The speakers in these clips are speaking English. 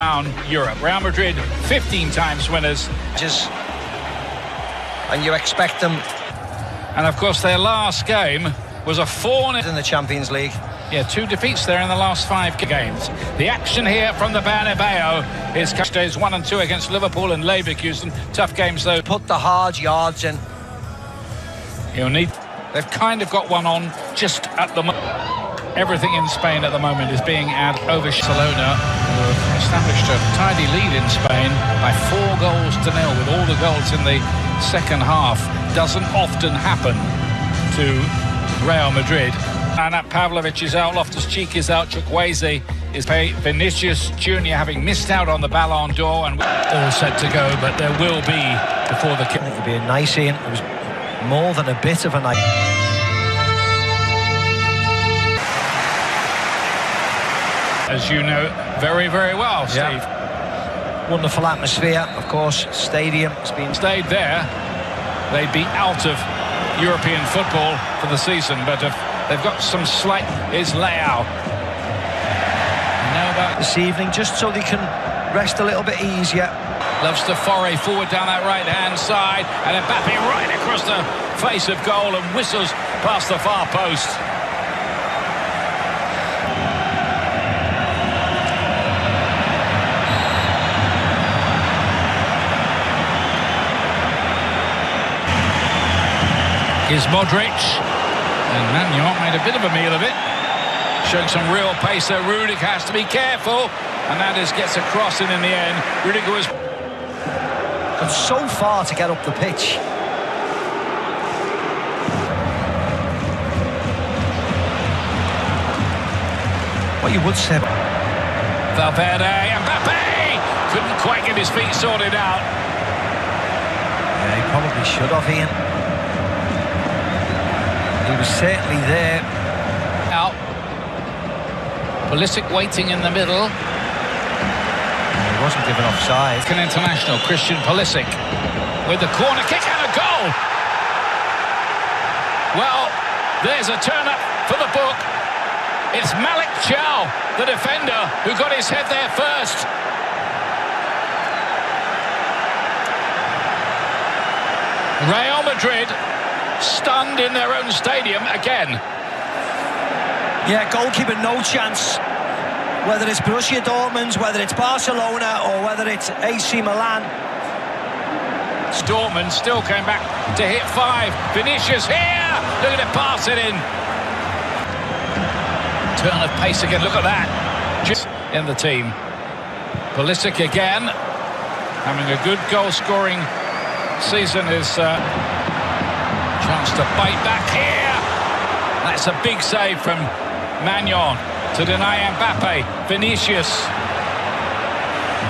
Down Europe. Real Madrid 15 times winners, and you expect them, and of course their last game was a 4-0 in the Champions League. Yeah, 2 defeats there in the last 5 games. The action here from the Bernabeu is days 1 and 2 against Liverpool and Leverkusen. Tough games though. Put the hard yards in. They've kind of got one on just at the moment. Everything in Spain at the moment is being over Barcelona, who have established a tidy lead in Spain by 4-0 with all the goals in the second half. Doesn't often happen to Real Madrid. And Pavlovic is out, Loftus-Cheek is out, Chukwueze is paid. Vinícius Júnior having missed out on the Ballon d'Or and all set to go, but there will be before the kick. It'll be a nice Ian. It was more than a bit of a night. As you know very, very well, Steve. Yeah. Wonderful atmosphere, of course. Stadium has been stayed there. They'd be out of European football for the season, but if they've got some slight. Is Leao. Now about this evening, just so they can rest a little bit easier. Loves to foray forward down that right-hand side, and Mbappé right across the face of goal and whistles past the far post. Is Modric, and Magnon made a bit of a meal of it, showing some real pace there. Rudiger has to be careful, and that gets a cross in the end. Rudiger was gone so far to get up the pitch. What you would say, Valverde, Mbappé couldn't quite get his feet sorted out. Yeah, he probably should have, Ian. He was certainly there. Out. Pulisic waiting in the middle. He wasn't given offside. An international, Christian Pulisic, with the corner kick and a goal. Well, there's a turn-up for the book. It's Malik Chow, the defender, who got his head there first. Real Madrid stunned in their own stadium again. Yeah, goalkeeper no chance. Whether it's Borussia Dortmund, whether it's Barcelona, or whether it's AC Milan. Dortmund still came back to hit 5. Vinícius here. Look at it, pass it in. Turn of pace again. Look at that. Just in the team. Pulisic again, having a good goal-scoring season. Is chance to bite back here. That's a big save from Magnon to deny Mbappé. Vinícius.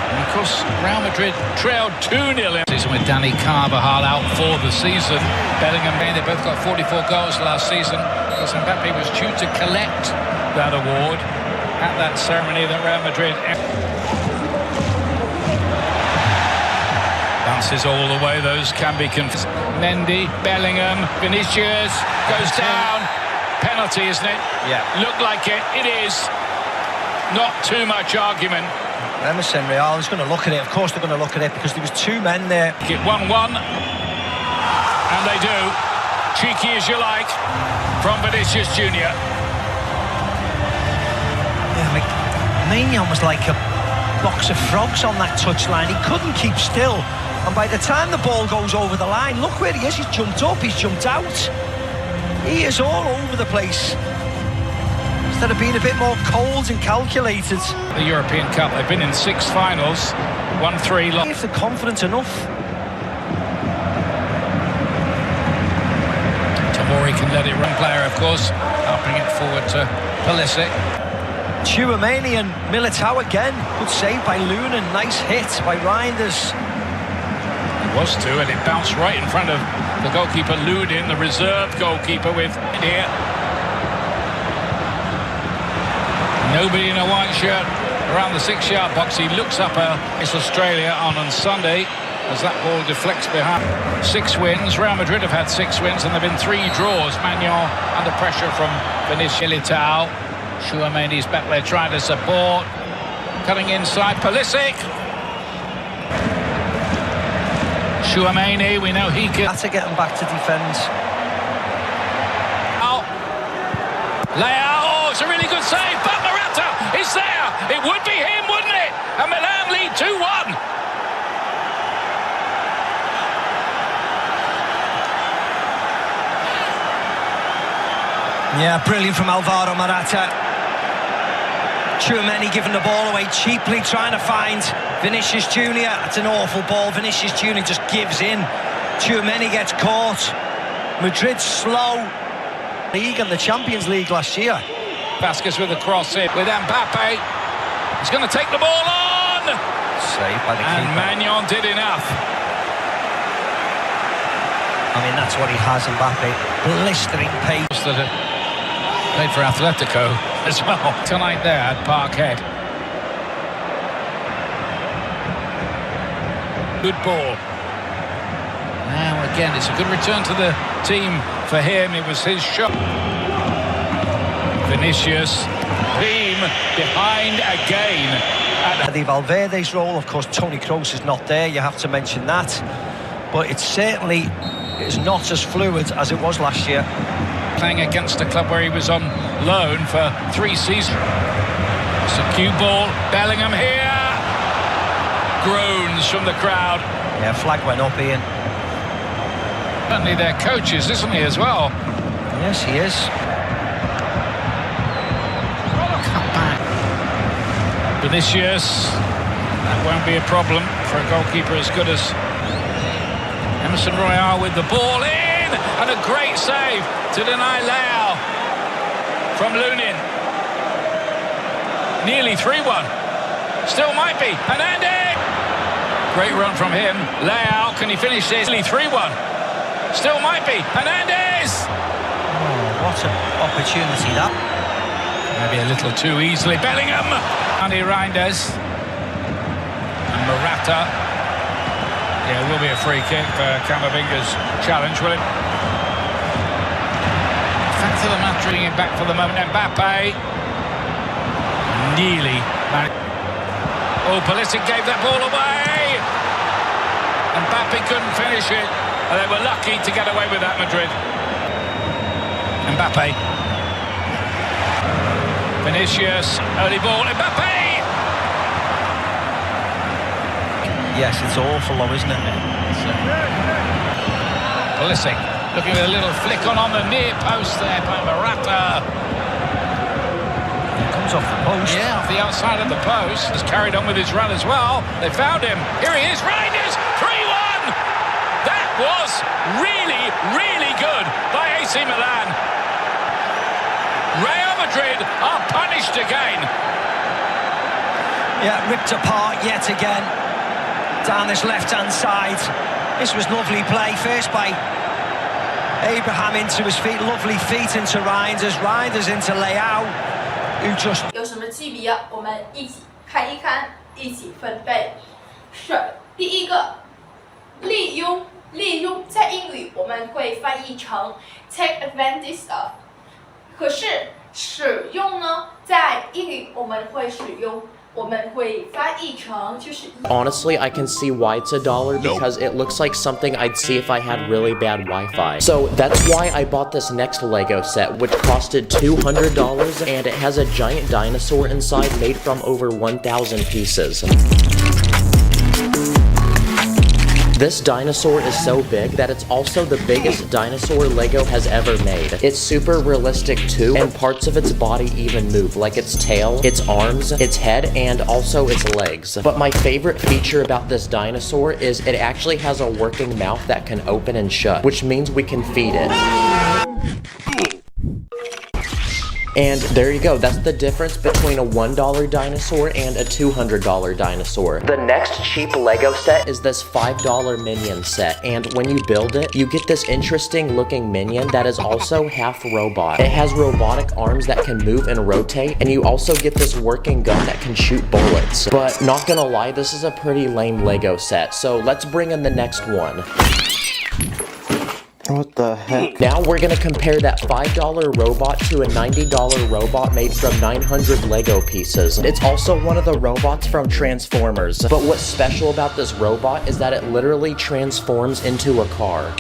And of course, Real Madrid trailed 2-0 season with Dani Carvajal out for the season. Bellingham, they both got 44 goals last season. Because Mbappé was due to collect that award at that ceremony that Real Madrid bounces all the way. Those can be confused. Mendy, Bellingham, Vinícius goes down. Penalty, isn't it? Yeah. Looked like it. It is. Not too much argument. Emerson Real is going to look at it. Of course they're going to look at it because there was 2 men there. Get 1-1. And they do. Cheeky as you like from Vinícius Júnior. Yeah, Magnon was like a box of frogs on that touchline. He couldn't keep still. And by the time the ball goes over the line, look where he is. He's jumped up, he's jumped out. He is all over the place. Instead of being a bit more cold and calculated. The European Cup, they've been in 6 finals, won 3. If they're confident enough. Tamori can let it run. Player, of course, helping it forward to Pulisic. Tchouameni and Militao again. Good save by Lunan. Nice hit by Reinders. Was to, and it bounced right in front of the goalkeeper Ludin, the reserve goalkeeper, with here. Nobody in a white shirt around the 6-yard box. He looks up it's Australia on Sunday as that ball deflects behind. 6 wins. Real Madrid have had 6 wins and there have been 3 draws. Magnon under pressure from Vinícius. Tchouameni's back there trying to support. cutting inside, Pulisic. Chouameni, we know he can... Had to get him back to defend. Leao, oh, it's a really good save, but Morata is there. It would be him, wouldn't it? And Milan lead 2-1. Yeah, brilliant from Álvaro Morata. Chouameni giving the ball away cheaply, trying to find Vinícius Júnior. It's an awful ball. Vinícius Júnior just gives in. Chouameni gets caught. Madrid's slow. League and the Champions League last year. Vasquez with a cross in with Mbappé. He's going to take the ball on. Saved by the keeper. And Magnon did enough. I mean, that's what he has, Mbappé. Blistering pace. That played for Atletico as well tonight there at Parkhead. Good ball. Now again, it's a good return to the team for him. It was his shot. Vinícius, team behind again. The Valverde's role, of course, Toni Kroos is not there. You have to mention that. But it certainly is not as fluid as it was last year. Playing against a club where he was on loan for 3 seasons. It's a cue ball. Bellingham here. Groans from the crowd. Yeah, flag went up, Ian. Certainly their coaches, isn't he, as well? Yes, he is. Cut back. Vinícius. That won't be a problem for a goalkeeper as good as Emerson Royale with the ball in. And a great save to deny Leao from Lunin. Nearly 3-1. Still might be. Hernandez. Great run from him. Leao, can he finish this? Nearly 3-1. Still might be. Hernandez. Oh, what an opportunity that. Maybe a little too easily. Bellingham. Andy Reinders. And Morata. Yeah, it will be a free kick for Camavinga's challenge, will it? Fact of the matter, bringing it back for the moment. Mbappé. Nearly. Oh, Pulisic gave that ball away. Mbappé couldn't finish it. And they were lucky to get away with that, Madrid. Mbappé. Vinícius, early ball. Mbappé! Yes, it's awful low, isn't it? Pulisic looking with a little flick on the near post there by Morata. It comes off the post. Yeah, off the outside of the post. Has carried on with his run as well. They found him. Here he is. Reinders, 3-1! That was really, really good by AC Milan. Real Madrid are punished again. Yeah, ripped apart yet again. Down this left-hand side. This was lovely play. First by Abraham into his feet. Lovely feet into Reinders. Reinders into Leao, who just... 有什么区别？我们一起看一看，一起分贝。是第一个，利用，在英语我们会翻译成 take advantage of， 可是使用呢，在英语我们会使用。 Honestly, I can see why it's $1 because it looks like something I'd see if I had really bad Wi-Fi. So that's why I bought this next Lego set, which costed $200, and it has a giant dinosaur inside made from over 1,000 pieces. This dinosaur is so big that it's also the biggest dinosaur Lego has ever made. It's super realistic too, and parts of its body even move, like its tail, its arms, its head, and also its legs. But my favorite feature about this dinosaur is it actually has a working mouth that can open and shut, which means we can feed it. And there you go, that's the difference between a $1 dinosaur and a $200 dinosaur. The next cheap Lego set is this $5 minion set, and when you build it, you get this interesting looking minion that is also half robot. It has robotic arms that can move and rotate, and you also get this working gun that can shoot bullets. But not gonna lie, this is a pretty lame Lego set, so let's bring in the next one. What the heck? Now we're gonna compare that $5 robot to a $90 robot made from 900 Lego pieces. It's also one of the robots from Transformers. But what's special about this robot is that it literally transforms into a car.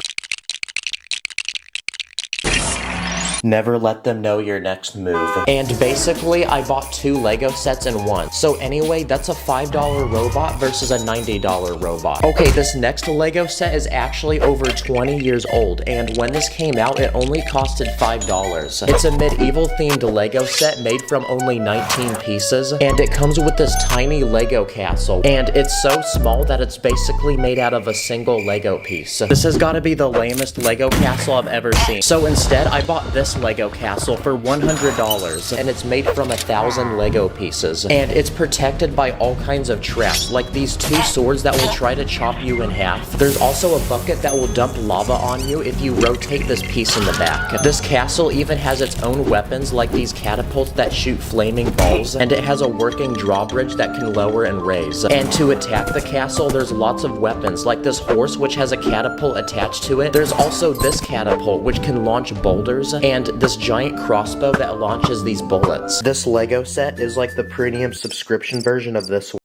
Never let them know your next move. And basically, I bought 2 Lego sets in one. So anyway, that's a $5 robot versus a $90 robot. Okay, this next Lego set is actually over 20 years old, and when this came out, it only costed $5. It's a medieval themed Lego set made from only 19 pieces, and it comes with this tiny Lego castle, and it's so small that it's basically made out of a single Lego piece. This has got to be the lamest Lego castle I've ever seen. So instead, I bought this Lego castle for $100, and it's made from 1,000 Lego pieces, and it's protected by all kinds of traps, like these 2 swords that will try to chop you in half. There's also a bucket that will dump lava on you if you rotate this piece in the back. This castle even has its own weapons, like these catapults that shoot flaming balls, and it has a working drawbridge that can lower and raise. And to attack the castle, there's lots of weapons, like this horse which has a catapult attached to it. There's also this catapult which can launch boulders, and this giant crossbow that launches these bullets. This Lego set is like the premium subscription version of this one.